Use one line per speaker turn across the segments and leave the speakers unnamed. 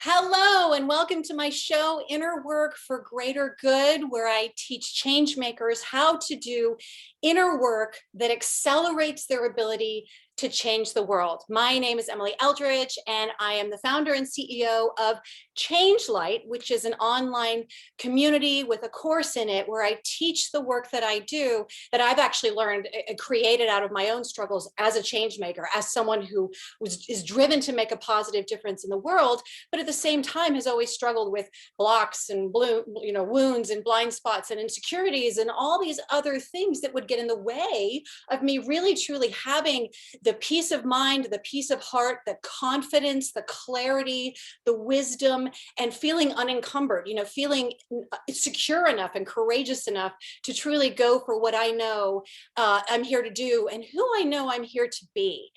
Hello, and welcome to my show, Inner Work for Greater Good, where I teach change makers how to do inner work that accelerates their ability to change the world. My name is Emily Eldridge, and I am the founder and CEO of ChangeLight, which is an online community with a course in it where I teach the work that I do that I've actually learned and created out of my own struggles as a change maker, as someone who is driven to make a positive difference in the world, but at the same time has always struggled with blocks and wounds and blind spots and insecurities and all these other things that would get in the way of me really truly having the peace of mind, the peace of heart, the confidence, the clarity, the wisdom, and feeling unencumbered, feeling secure enough and courageous enough to truly go for what I know I'm here to do and who I know I'm here to be.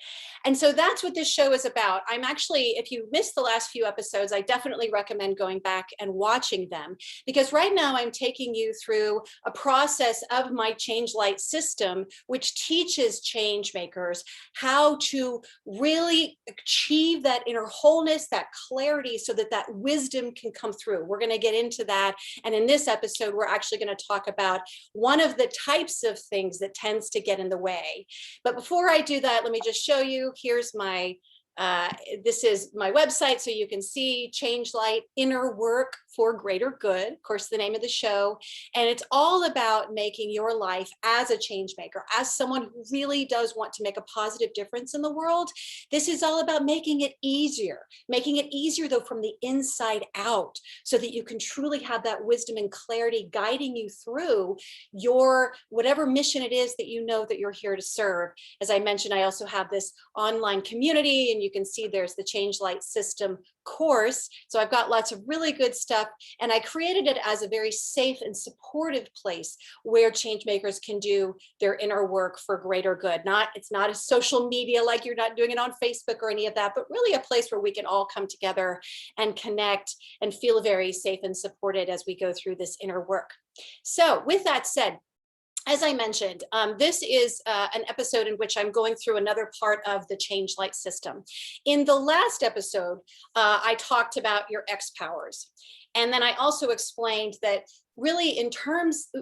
And so that's what this show is about. I'm actually, if you missed the last few episodes, I definitely recommend going back and watching them, because right now I'm taking you through a process of my ChangeLight system, which teaches change makers how to really achieve that inner wholeness, that clarity, so that that wisdom can come through. We're going to get into that. And in this episode, we're actually going to talk about one of the types of things that tends to get in the way. But before I do that, let me just show you. Here's my this is my website, so you can see ChangeLight, Inner Work for Greater Good, of course, the name of the show. And it's all about making your life as a change maker, as someone who really does want to make a positive difference in the world. This is all about making it easier though from the inside out, so that you can truly have that wisdom and clarity guiding you through your whatever mission it is that you know that you're here to serve. As I mentioned, I also have this online community, and you can see there's the ChangeLight system course. So I've got lots of really good stuff, and I created it as a very safe and supportive place where change makers can do their inner work for greater good. It's not a social media, like you're not doing it on Facebook or any of that, but really a place where we can all come together and connect and feel very safe and supported as we go through this inner work. So with that said, as I mentioned, this is an episode in which I'm going through another part of the ChangeLight system. In the last episode, I talked about your exPowers. And then I also explained that really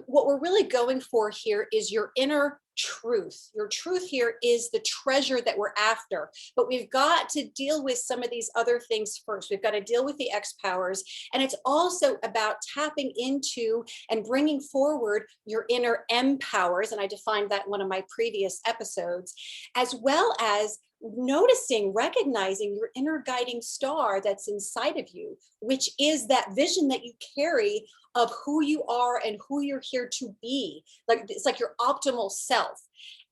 what we're really going for here is your inner truth. Your truth here is the treasure that we're after, but we've got to deal with some of these other things first. We've got to deal with the exPowers, and it's also about tapping into and bringing forward your inner mPowers, and I defined that in one of my previous episodes, as well as recognizing your inner guiding star that's inside of you, which is that vision that you carry of who you are and who you're here to be. It's like your optimal self.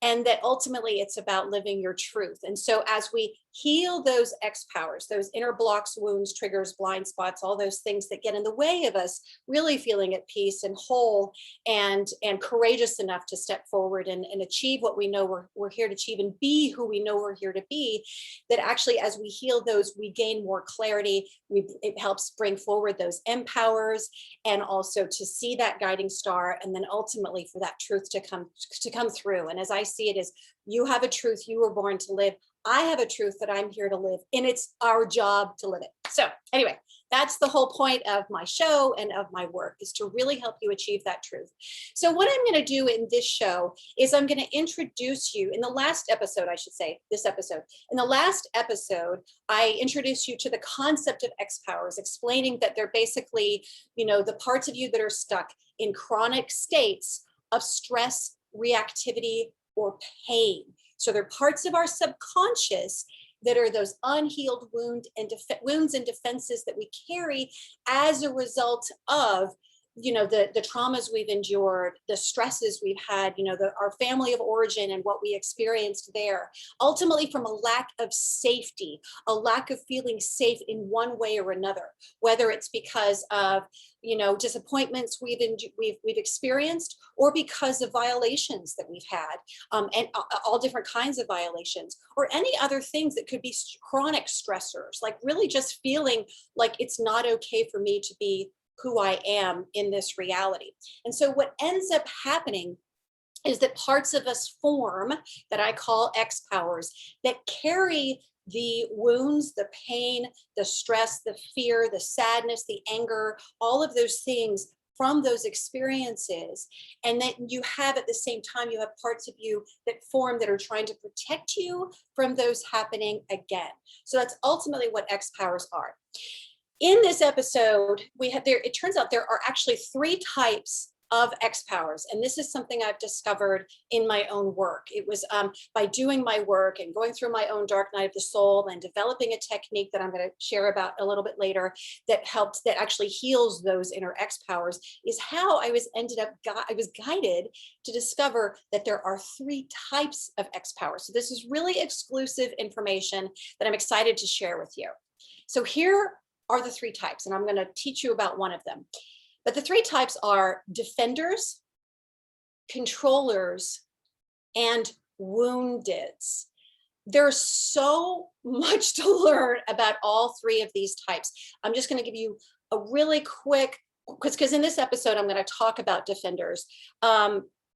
And that ultimately it's about living your truth. And so as we heal those exPowers, those inner blocks, wounds, triggers, blind spots, all those things that get in the way of us really feeling at peace and whole and courageous enough to step forward and achieve what we know we're here to achieve and be who we know we're here to be, that actually as we heal those, we gain more clarity. It helps bring forward those mPowers, and also to see that guiding star, and then ultimately for that truth to come through. And as I see it, is you have a truth you were born to live. I have a truth that I'm here to live, and it's our job to live it. So anyway, that's the whole point of my show and of my work, is to really help you achieve that truth. So what I'm going to do in this show is I'm going to introduce you, in the last episode, I should say, in the last episode, I introduced you to the concept of exPowers, explaining that they're basically, the parts of you that are stuck in chronic states of stress, reactivity, or pain. So they're parts of our subconscious that are those unhealed wounds and defenses that we carry as a result of the traumas we've endured, the stresses we've had, our family of origin and what we experienced there, ultimately from a lack of safety, a lack of feeling safe in one way or another, whether it's because of disappointments we've experienced, or because of violations that we've had, and all different kinds of violations, or any other things that could be chronic stressors, like really just feeling like it's not okay for me to be who I am in this reality. And so what ends up happening is that parts of us form that I call exPowers that carry the wounds, the pain, the stress, the fear, the sadness, the anger, all of those things from those experiences. And then you have, at the same time, you have parts of you that form that are trying to protect you from those happening again. So that's ultimately what exPowers are. In this episode, it turns out there are actually 3 types of exPowers. And this is something I've discovered in my own work. It was by doing my work and going through my own dark night of the soul and developing a technique that I'm going to share about a little bit later that actually heals those inner exPowers, is how I was guided to discover that there are 3 types of exPowers. So this is really exclusive information that I'm excited to share with you. So here are the 3 types, and I'm going to teach you about one of them. But the 3 types are defenders, controllers, and woundeds. There's so much to learn about all 3 of these types. I'm just going to give you a really quick, because in this episode, I'm going to talk about defenders.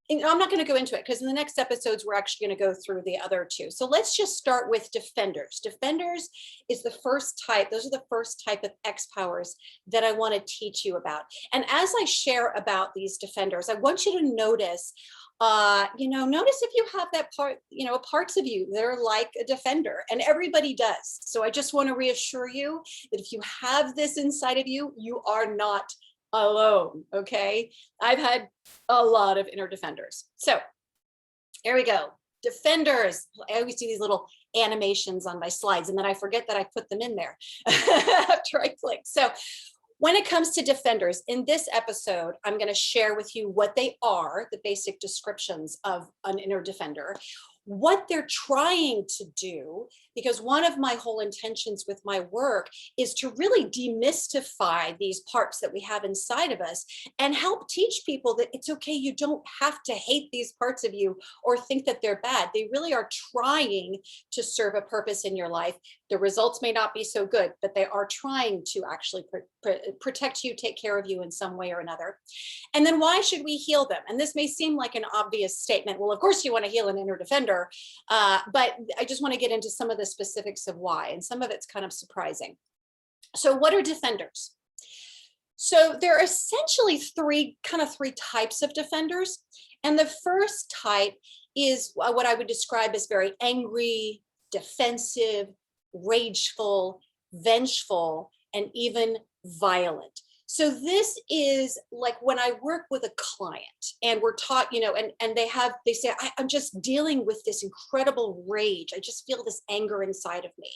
I'm not going to go into it because in the next episodes, we're actually going to go through the other 2. So let's just start with defenders. Defenders is the first type. Those are the first type of exPowers that I want to teach you about. And as I share about these defenders, I want you to notice, notice if you have that part, parts of you that are like a defender, and everybody does. So I just want to reassure you that if you have this inside of you, you are not alone. Okay. I've had a lot of inner defenders. So here we go. Defenders. I always do these little animations on my slides and then I forget that I put them in there after I click. So when it comes to defenders, in this episode, I'm going to share with you what they are, the basic descriptions of an inner defender, what they're trying to do, because one of my whole intentions with my work is to really demystify these parts that we have inside of us and help teach people that it's okay. You don't have to hate these parts of you or think that they're bad. They really are trying to serve a purpose in your life. The results may not be so good, but they are trying to actually protect you, take care of you in some way or another. And then why should we heal them? And this may seem like an obvious statement. Well, of course you want to heal an inner defender, but I just want to get into some of the specifics of why, and some of it's kind of surprising. So what are defenders? So there are essentially three types of defenders. And the first type is what I would describe as very angry, defensive, rageful, vengeful, and even violent. So this is like when I work with a client and we're taught, and they say, I'm just dealing with this incredible rage. I just feel this anger inside of me.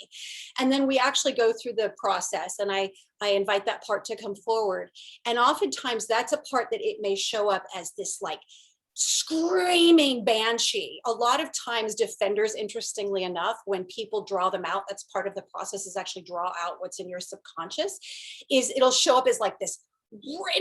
And then we actually go through the process and I invite that part to come forward. And oftentimes that's a part that it may show up as this like screaming banshee. A lot of times defenders, interestingly enough, when people draw them out, that's part of the process, is actually draw out what's in your subconscious, is it'll show up as like this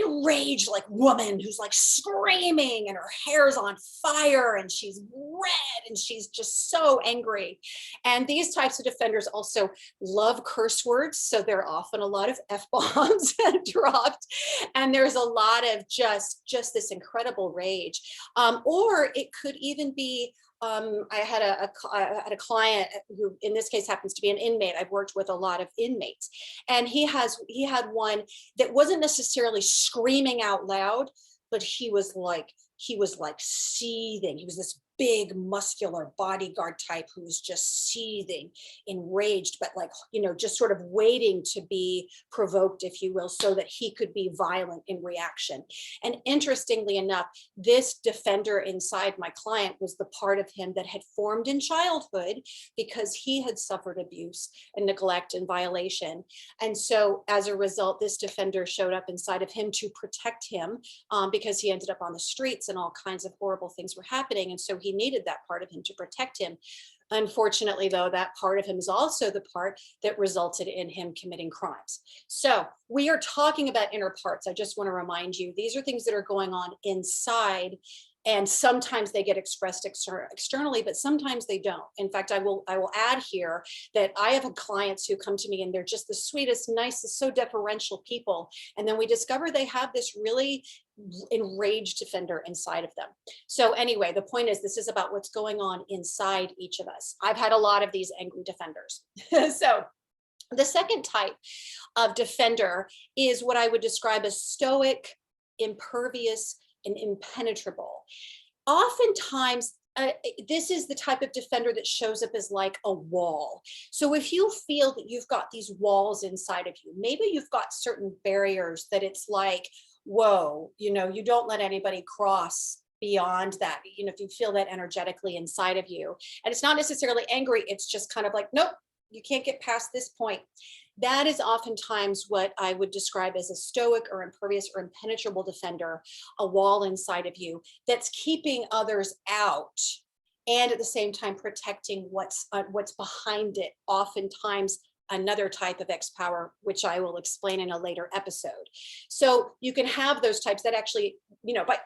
enraged like woman who's like screaming and her hair's on fire and she's red and she's just so angry. And these types of defenders also love curse words, so there are often a lot of F-bombs dropped, and there's a lot of just this incredible rage. Or it could even be I had a client who, in this case, happens to be an inmate. I've worked with a lot of inmates, and he had one that wasn't necessarily screaming out loud, but he was like seething. He was this big, muscular bodyguard type who was just seething, enraged, but just sort of waiting to be provoked, if you will, so that he could be violent in reaction. And interestingly enough, this defender inside my client was the part of him that had formed in childhood because he had suffered abuse and neglect and violation. And so as a result, this defender showed up inside of him to protect him because he ended up on the streets and all kinds of horrible things were happening. And so he needed that part of him to protect him. Unfortunately, though, that part of him is also the part that resulted in him committing crimes. So we are talking about inner parts. I just want to remind you, these are things that are going on inside And sometimes they get expressed externally, but sometimes they don't. In fact, I will add here that I have clients who come to me and they're just the sweetest, nicest, so deferential people. And then we discover they have this really enraged defender inside of them. So anyway, the point is, this is about what's going on inside each of us. I've had a lot of these angry defenders. So the second type of defender is what I would describe as stoic, impervious, and impenetrable. Oftentimes, this is the type of defender that shows up as like a wall. So if you feel that you've got these walls inside of you, maybe you've got certain barriers that it's like, whoa, you don't let anybody cross beyond that. If you feel that energetically inside of you, and it's not necessarily angry, it's just kind of like, nope, you can't get past this point. That is oftentimes what I would describe as a stoic or impervious or impenetrable defender, a wall inside of you that's keeping others out and at the same time protecting what's behind it. Oftentimes another type of exPower, which I will explain in a later episode. So you can have those types that actually, but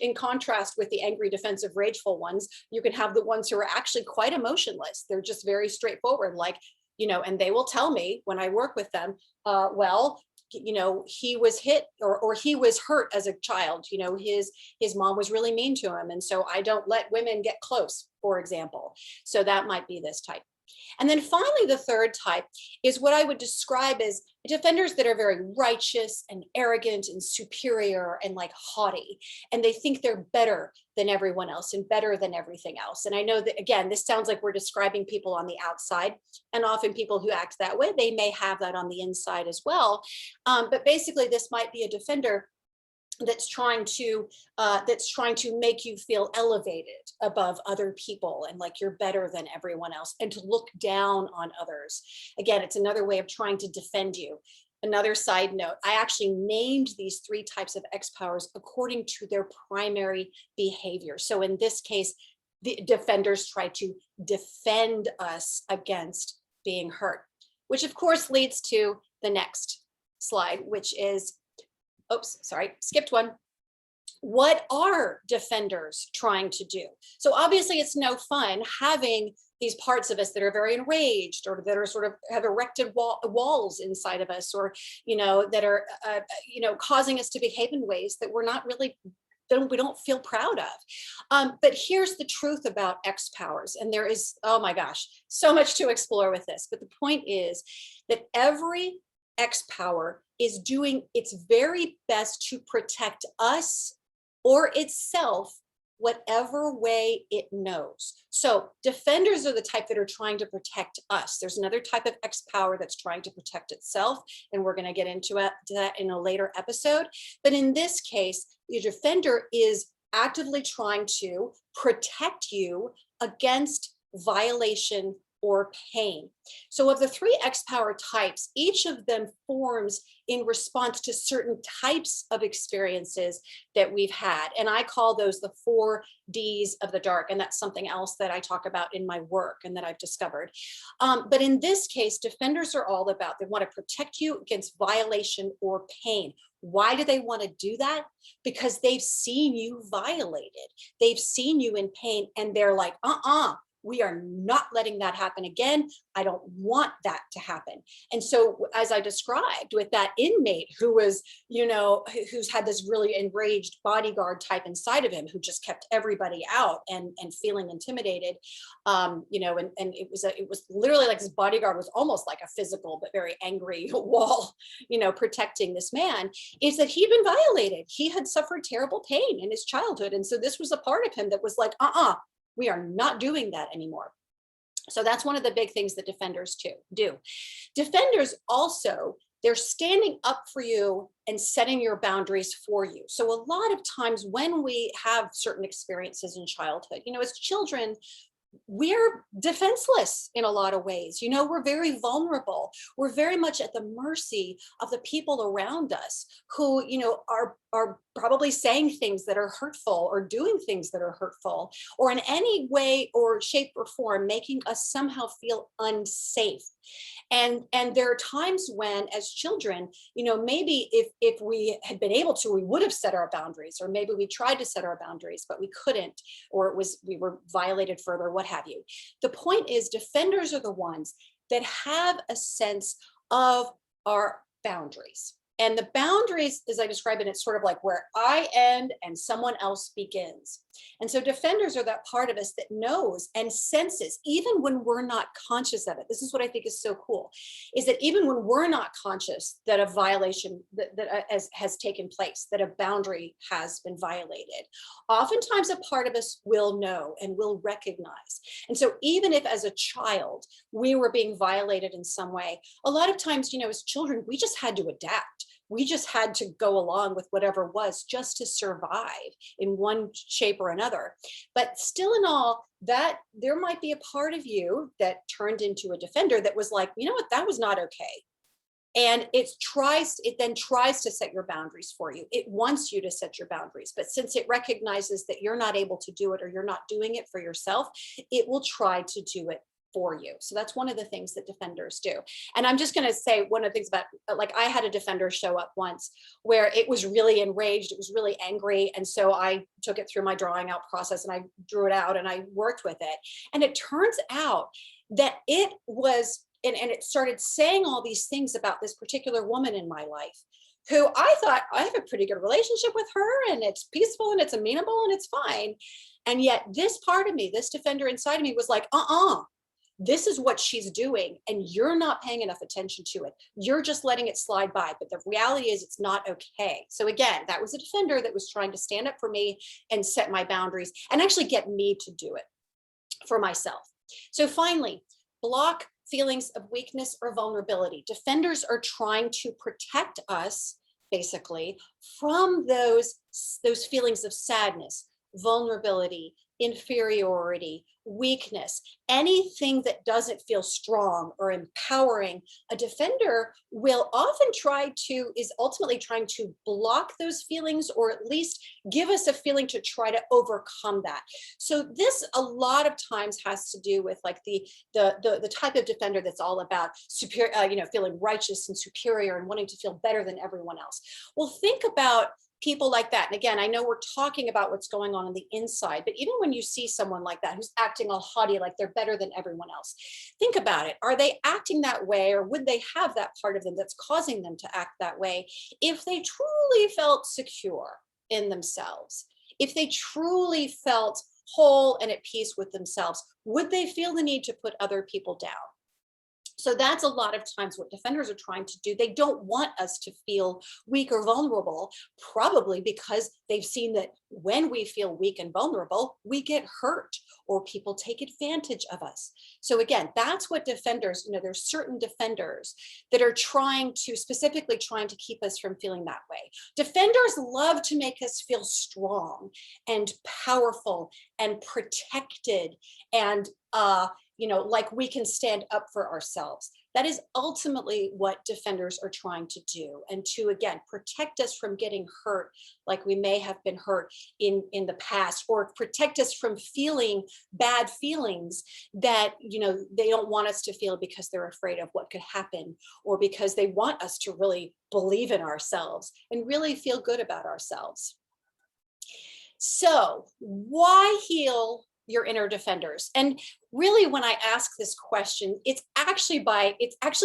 in contrast with the angry, defensive, rageful ones, you can have the ones who are actually quite emotionless. They're just very straightforward, like, and they will tell me when I work with them, well, he was hit or he was hurt as a child. His mom was really mean to him. And so I don't let women get close, for example. So that might be this type. And then finally, the third type is what I would describe as defenders that are very righteous and arrogant and superior and like haughty. And they think they're better than everyone else and better than everything else. And I know that, again, this sounds like we're describing people on the outside, and often people who act that way, they may have that on the inside as well. But basically, this might be a defender that's trying to make you feel elevated above other people and like you're better than everyone else, and to look down on others. Again, it's another way of trying to defend you. Another side note, I actually named these three types of exPowers according to their primary behavior. So in this case, the defenders try to defend us against being hurt, which of course leads to the next slide, which is, oops, sorry, skipped one. What are defenders trying to do? So obviously it's no fun having these parts of us that are very enraged, or that are sort of have erected walls inside of us, or, that are, causing us to behave in ways that we're not really, we don't feel proud of. But here's the truth about exPowers. And there is, oh my gosh, so much to explore with this. But the point is that every exPower is doing its very best to protect us or itself, whatever way it knows. So defenders are the type that are trying to protect us. There's another type of exPower that's trying to protect itself, and we're going to get into that in a later episode. But in this case, the defender is actively trying to protect you against violation or pain. So of the three exPower types, each of them forms in response to certain types of experiences that we've had. And I call those the 4 Ds of the dark. And that's something else that I talk about in my work and that I've discovered. But in this case, defenders are all about, they want to protect you against violation or pain. Why do they want to do that? Because they've seen you violated. They've seen you in pain, and they're like, we are not letting that happen again. I don't want that to happen. And so, as I described with that inmate who was, who's had this really enraged bodyguard type inside of him, who just kept everybody out and feeling intimidated, and it was literally like his bodyguard was almost like a physical but very angry wall, protecting this man, is that he'd been violated. He had suffered terrible pain in his childhood. And so this was a part of him that was like, we are not doing that anymore. So that's one of the big things that defenders do. Defenders also, they're standing up for you and setting your boundaries for you. So a lot of times when we have certain experiences in childhood, as children, we're defenseless in a lot of ways. We're very vulnerable. We're very much at the mercy of the people around us who, are probably saying things that are hurtful or doing things that are hurtful, or in any way or shape or form making us somehow feel unsafe. And there are times when, as children, maybe if we had been able to, we would have set our boundaries, or maybe we tried to set our boundaries, but we couldn't, or we were violated further, what have you. The point is, defenders are the ones that have a sense of our boundaries. And the boundaries, as I describe it, it's sort of like where I end and someone else begins. And so defenders are that part of us that knows and senses, even when we're not conscious of it. This is what I think is so cool, is that even when we're not conscious that a violation that has taken place, that a boundary has been violated, oftentimes a part of us will know and will recognize. And so even if as a child we were being violated in some way, a lot of times, as children, we just had to adapt. We just had to go along with whatever was just to survive in one shape or another. But still in all, that there might be a part of you that turned into a defender that was like, you know what, that was not okay. And it then tries to set your boundaries for you. It wants you to set your boundaries. But since it recognizes that you're not able to do it, or you're not doing it for yourself, it will try to do it for you. So that's one of the things that defenders do. And I'm just going to say one of the things about, like, I had a defender show up once where it was really enraged, it was really angry. And so I took it through my drawing out process, and I drew it out and I worked with it. And it turns out that it was, and it started saying all these things about this particular woman in my life, who I thought, I have a pretty good relationship with her, and it's peaceful and it's amenable and it's fine. And yet this part of me, this defender inside of me was like, this is what she's doing, and you're not paying enough attention to it. You're just letting it slide by. But the reality is it's not okay. So again, that was a defender that was trying to stand up for me and set my boundaries and actually get me to do it for myself. So finally, block feelings of weakness or vulnerability. Defenders are trying to protect us, basically, from those feelings of sadness, vulnerability, inferiority, weakness, anything that doesn't feel strong or empowering. A defender will often is ultimately trying to block those feelings, or at least give us a feeling to try to overcome that. So this a lot of times has to do with like the type of defender that's all about superior, feeling righteous and superior and wanting to feel better than everyone else. Well, think about people like that. And again, I know we're talking about what's going on the inside, but even when you see someone like that who's acting all haughty, like they're better than everyone else, think about it. Are they acting that way, or would they have that part of them that's causing them to act that way if they truly felt secure in themselves? If they truly felt whole and at peace with themselves, would they feel the need to put other people down? So that's a lot of times what defenders are trying to do. They don't want us to feel weak or vulnerable, probably because they've seen that when we feel weak and vulnerable, we get hurt or people take advantage of us. So again, that's what defenders, there's certain defenders that are specifically trying to keep us from feeling that way. Defenders love to make us feel strong and powerful and protected and like we can stand up for ourselves. That is ultimately what defenders are trying to do, and to, again, protect us from getting hurt like we may have been hurt in the past, or protect us from feeling bad feelings that, they don't want us to feel because they're afraid of what could happen, or because they want us to really believe in ourselves and really feel good about ourselves. So why heal your inner defenders? And really, when I ask this question, it's actually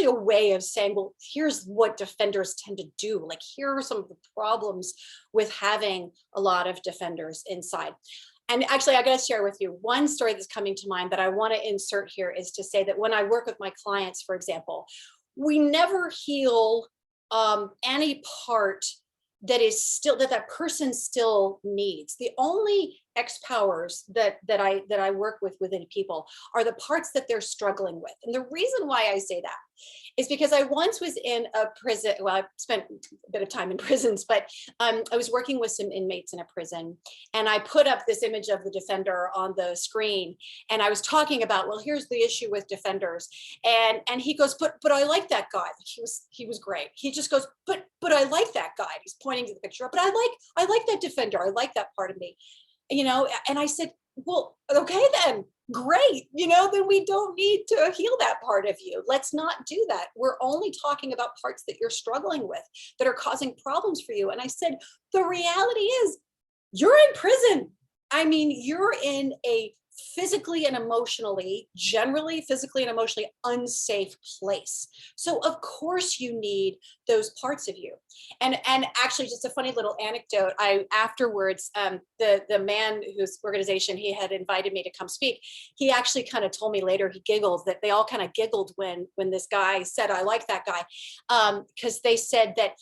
a way of saying, well, here's what defenders tend to do. Like, here are some of the problems with having a lot of defenders inside. And actually, I got to share with you one story that's coming to mind that I want to insert here, is to say that when I work with my clients, for example, we never heal any part that person still needs. The only exPowers that I work with within people are the parts that they're struggling with. And the reason why I say that is because I once was in a prison. Well, I've spent a bit of time in prisons, but I was working with some inmates in a prison, and I put up this image of the defender on the screen, and I was talking about, well, here's the issue with defenders, and he goes, but I like that guy. He was great. He just goes, but I like that guy. He's pointing to the picture, but I like that defender. I like that part of me. And I said, well, okay, then great. Then we don't need to heal that part of you. Let's not do that. We're only talking about parts that you're struggling with, that are causing problems for you. And I said, the reality is you're in prison. I mean, you're in a physically and emotionally, generally physically and emotionally unsafe place. So of course you need those parts of you. And actually, just a funny little anecdote. I afterwards, the man whose organization he had invited me to come speak, he actually kind of told me later, he giggled, that they all kind of giggled when this guy said, I like that guy, because they said that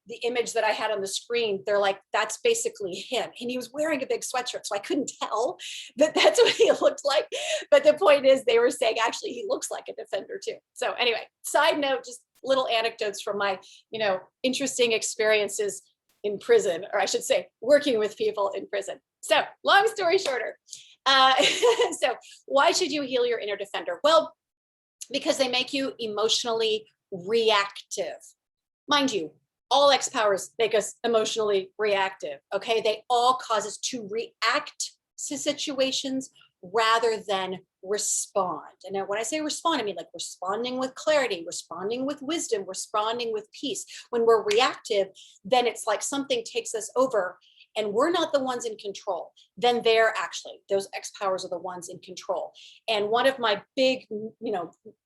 the image that I had on the screen, they're like, that's basically him. And he was wearing a big sweatshirt, so I couldn't tell that that's what he looked like. But the point is, they were saying, actually, he looks like a defender too. So anyway, side note, just little anecdotes from my, interesting experiences in prison, or I should say, working with people in prison. So long story shorter. So why should you heal your inner defender? Well, because they make you emotionally reactive. Mind you, all exPowers make us emotionally reactive, okay? They all cause us to react to situations rather than respond. And now when I say respond, I mean like responding with clarity, responding with wisdom, responding with peace. When we're reactive, then it's like something takes us over and we're not the ones in control. Then those exPowers are the ones in control. And one of my big,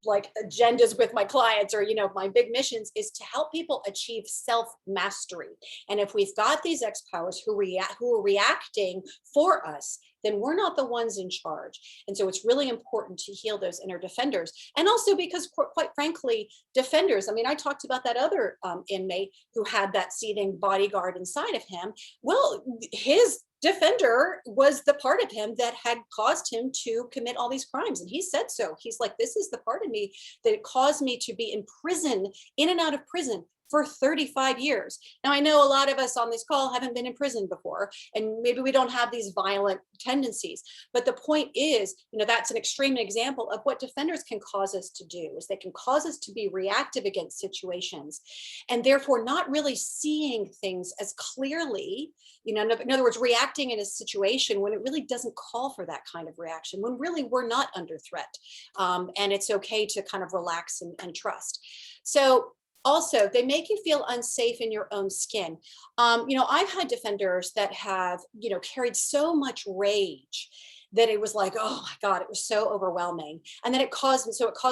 like agendas with my clients, or, my big missions, is to help people achieve self-mastery. And if we've got these exPowers who are reacting for us, then we're not the ones in charge. And so it's really important to heal those inner defenders. And also because, quite frankly, defenders, I mean, I talked about that other inmate who had that seething bodyguard inside of him. Well, his defender was the part of him that had caused him to commit all these crimes. And he said so. He's like, this is the part of me that caused me to be in prison, in and out of prison, for 35 years. Now, I know a lot of us on this call haven't been in prison before, and maybe we don't have these violent tendencies. But the point is, that's an extreme example of what defenders can cause us to do, is they can cause us to be reactive against situations, and therefore not really seeing things as clearly, in other words, reacting in a situation when it really doesn't call for that kind of reaction, when really we're not under threat. And it's okay to kind of relax and trust. So also, they make you feel unsafe in your own skin. I've had defenders that have, carried so much rage that it was like, oh my God, it was so overwhelming. And then it caused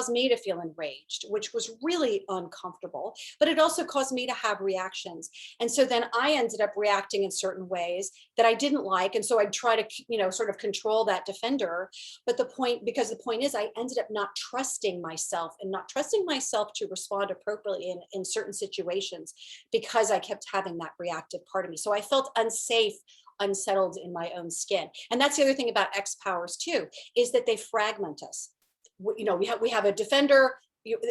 me to feel enraged, which was really uncomfortable, but it also caused me to have reactions. And so then I ended up reacting in certain ways that I didn't like. And so I'd try to, sort of control that defender. But the point is I ended up not trusting myself to respond appropriately in certain situations, because I kept having that reactive part of me. So I felt unsafe, unsettled in my own skin. And that's the other thing about exPowers too, is that they fragment us. We have a defender,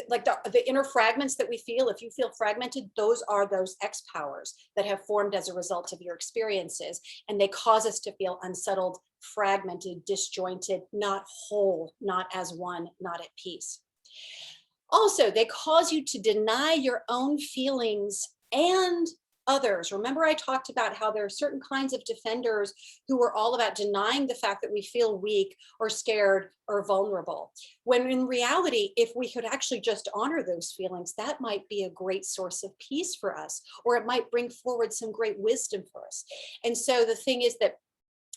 like the inner fragments that we feel. If you feel fragmented, those are those exPowers that have formed as a result of your experiences. And they cause us to feel unsettled, fragmented, disjointed, not whole, not as one, not at peace. Also, they cause you to deny your own feelings and others. Remember, I talked about how there are certain kinds of defenders who are all about denying the fact that we feel weak or scared or vulnerable. When in reality, if we could actually just honor those feelings, that might be a great source of peace for us, or it might bring forward some great wisdom for us. And so the thing is that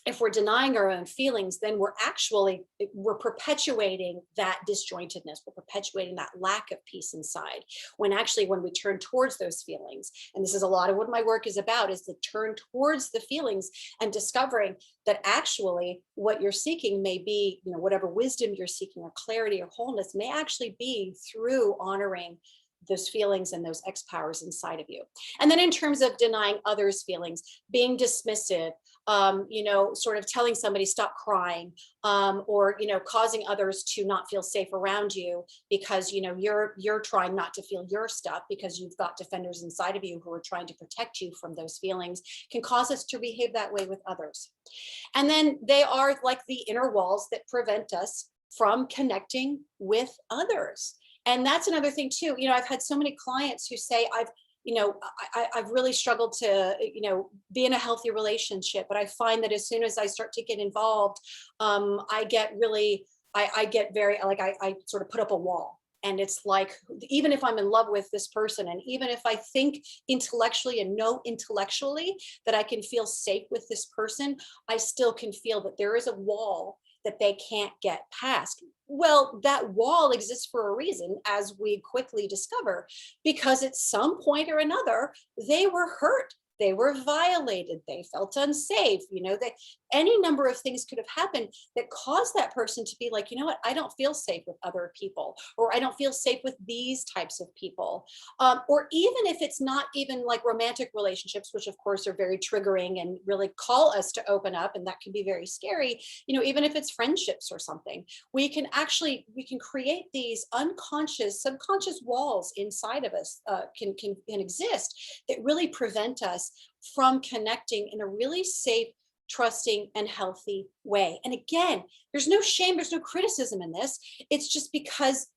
if we're denying our own feelings, then we're perpetuating that disjointedness. We're perpetuating that lack of peace inside. When we turn towards those feelings, and this is a lot of what my work is about, is to turn towards the feelings and discovering that actually what you're seeking may be, whatever wisdom you're seeking, or clarity or wholeness, may actually be through honoring those feelings and those exPowers inside of you. And then in terms of denying others' feelings, being dismissive, sort of telling somebody stop crying, or causing others to not feel safe around you because you're trying not to feel your stuff because you've got defenders inside of you who are trying to protect you from those feelings, can cause us to behave that way with others. And then they are like the inner walls that prevent us from connecting with others. And that's another thing too. I've had so many clients who say, I've really struggled to, be in a healthy relationship, but I find that as soon as I start to get involved, I get really, I get very, like, I sort of put up a wall. And it's like, even if I'm in love with this person, and even if I think intellectually and know intellectually that I can feel safe with this person, I still can feel that there is a wall that they can't get past. Well, that wall exists for a reason, as we quickly discover, because at some point or another, they were hurt. They were violated. They felt unsafe. That any number of things could have happened that caused that person to be like, you know what, I don't feel safe with other people, or I don't feel safe with these types of people. Or even if it's not even like romantic relationships, which of course are very triggering and really call us to open up, and that can be very scary. Even if it's friendships or something, we can create these unconscious, subconscious walls inside of us, can exist, that really prevent us from connecting in a really safe, trusting, and healthy way. And again, there's no shame, there's no criticism in this. It's just because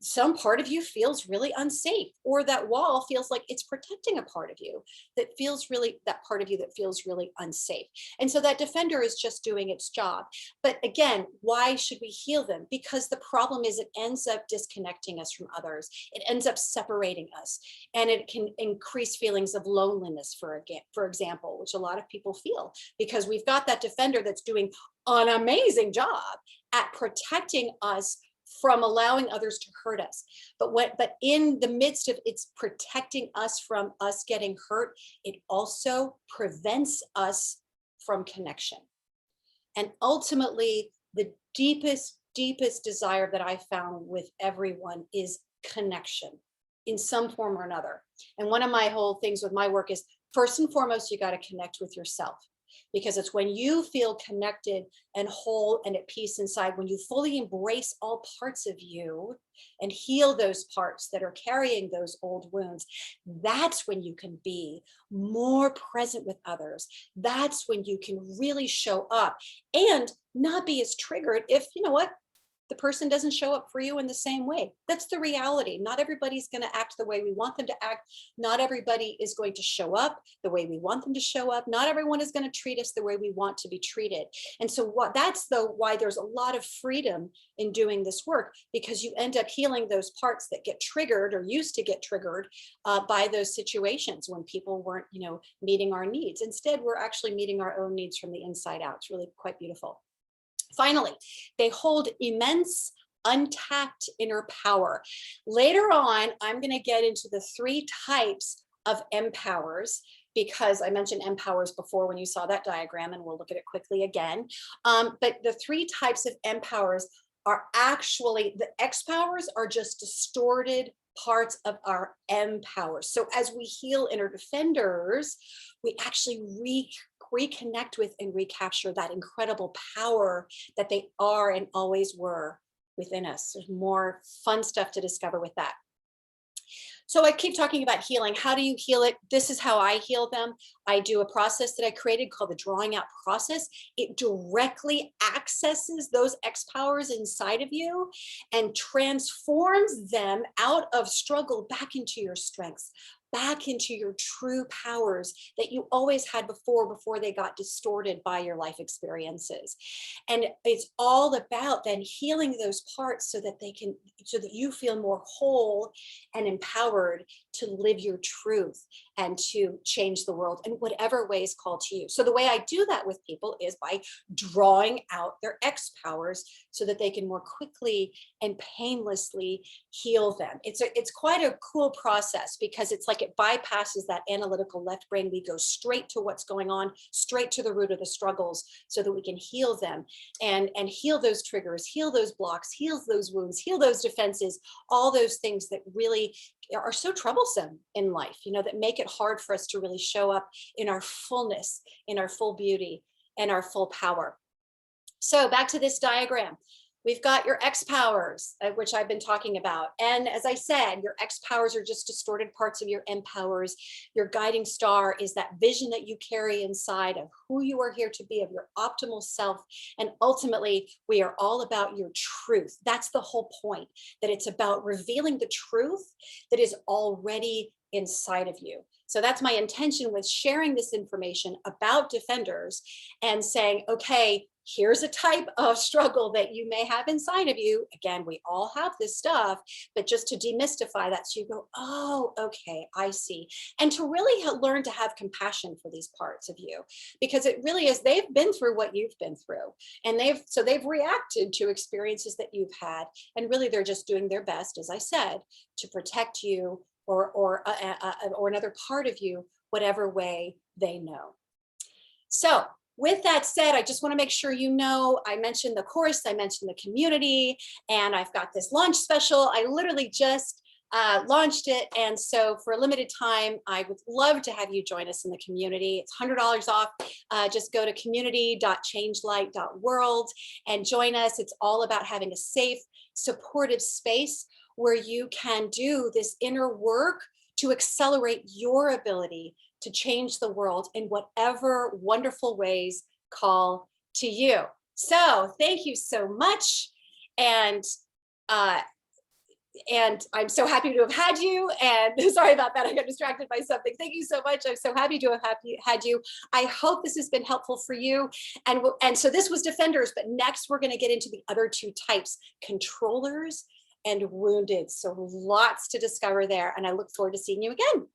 some part of you feels really unsafe, or that wall feels like it's protecting a part of you that part of you that feels really unsafe. And so that defender is just doing its job. But again, why should we heal them? Because the problem is, it ends up disconnecting us from others. It ends up separating us, and it can increase feelings of loneliness, for example, which a lot of people feel, because we've got that defender that's doing an amazing job at protecting us from allowing others to hurt us. But in the midst of it's protecting us from us getting hurt, it also prevents us from connection. And ultimately, the deepest desire that I found with everyone is connection in some form or another. And one of my whole things with my work is, first and foremost, you got to connect with yourself, because it's when you feel connected and whole and at peace inside, when you fully embrace all parts of you and heal those parts that are carrying those old wounds, that's when you can be more present with others. That's when you can really show up and not be as triggered if, the person doesn't show up for you in the same way. That's the reality. Not everybody's going to act the way we want them to act. Not everybody is going to show up the way we want them to show up. Not everyone is going to treat us the way we want to be treated. And so why there's a lot of freedom in doing this work, because you end up healing those parts that get triggered or used to get triggered by those situations when people weren't, meeting our needs. Instead, we're actually meeting our own needs from the inside out. It's really quite beautiful. Finally, they hold immense untapped inner power. Later on, I'm going to get into the 3 types of empowers, because I mentioned empowers before when you saw that diagram, and we'll look at it quickly again. But the 3 types of empowers are actually, the exPowers are just distorted parts of our empowers. So as we heal inner defenders, we actually reconnect with and recapture that incredible power that they are and always were within us. There's more fun stuff to discover with that. So I keep talking about healing. How do you heal it? This is how I heal them. I do a process that I created called the drawing out process. It directly accesses those exPowers inside of you and transforms them out of struggle back into your strengths, back into your true powers that you always had before they got distorted by your life experiences. And it's all about then healing those parts so that you feel more whole and empowered to live your truth and to change the world in whatever way is called to you. So the way I do that with people is by drawing out their exPowers so that they can more quickly and painlessly heal them. It's quite a cool process, because it's like it bypasses that analytical left brain. We go straight to what's going on, straight to the root of the struggles, so that we can heal them and heal those triggers, heal those blocks, heal those wounds, heal those defenses, all those things that really are so troublesome in life, that make it hard for us to really show up in our fullness, in our full beauty, and our full power. So back to this diagram. We've got your exPowers, which I've been talking about. And as I said, your exPowers are just distorted parts of your empowers. Your guiding star is that vision that you carry inside of who you are here to be, of your optimal self. And ultimately, we are all about your truth. That's the whole point, that it's about revealing the truth that is already inside of you. So that's my intention with sharing this information about defenders and saying, okay, here's a type of struggle that you may have inside of you. Again, we all have this stuff, but just to demystify that, so you go, oh, okay, I see. And to really learn to have compassion for these parts of you, because it really is, they've been through what you've been through, and they've reacted to experiences that you've had. And really, they're just doing their best, as I said, to protect you or another part of you, whatever way they know. So with that said, I just want to make sure you know, I mentioned the course, I mentioned the community, and I've got this launch special. I literally just launched it. And so for a limited time, I would love to have you join us in the community. It's $100 off. Just go to community.changelight.world and join us. It's all about having a safe, supportive space where you can do this inner work to accelerate your ability to change the world in whatever wonderful ways call to you. So thank you so much. And I'm so happy to have had you. And sorry about that, I got distracted by something. Thank you so much. I'm so happy to have had you. I hope this has been helpful for you. And so this was defenders, but next we're going to get into the other two types, controllers and wounded. So lots to discover there. And I look forward to seeing you again.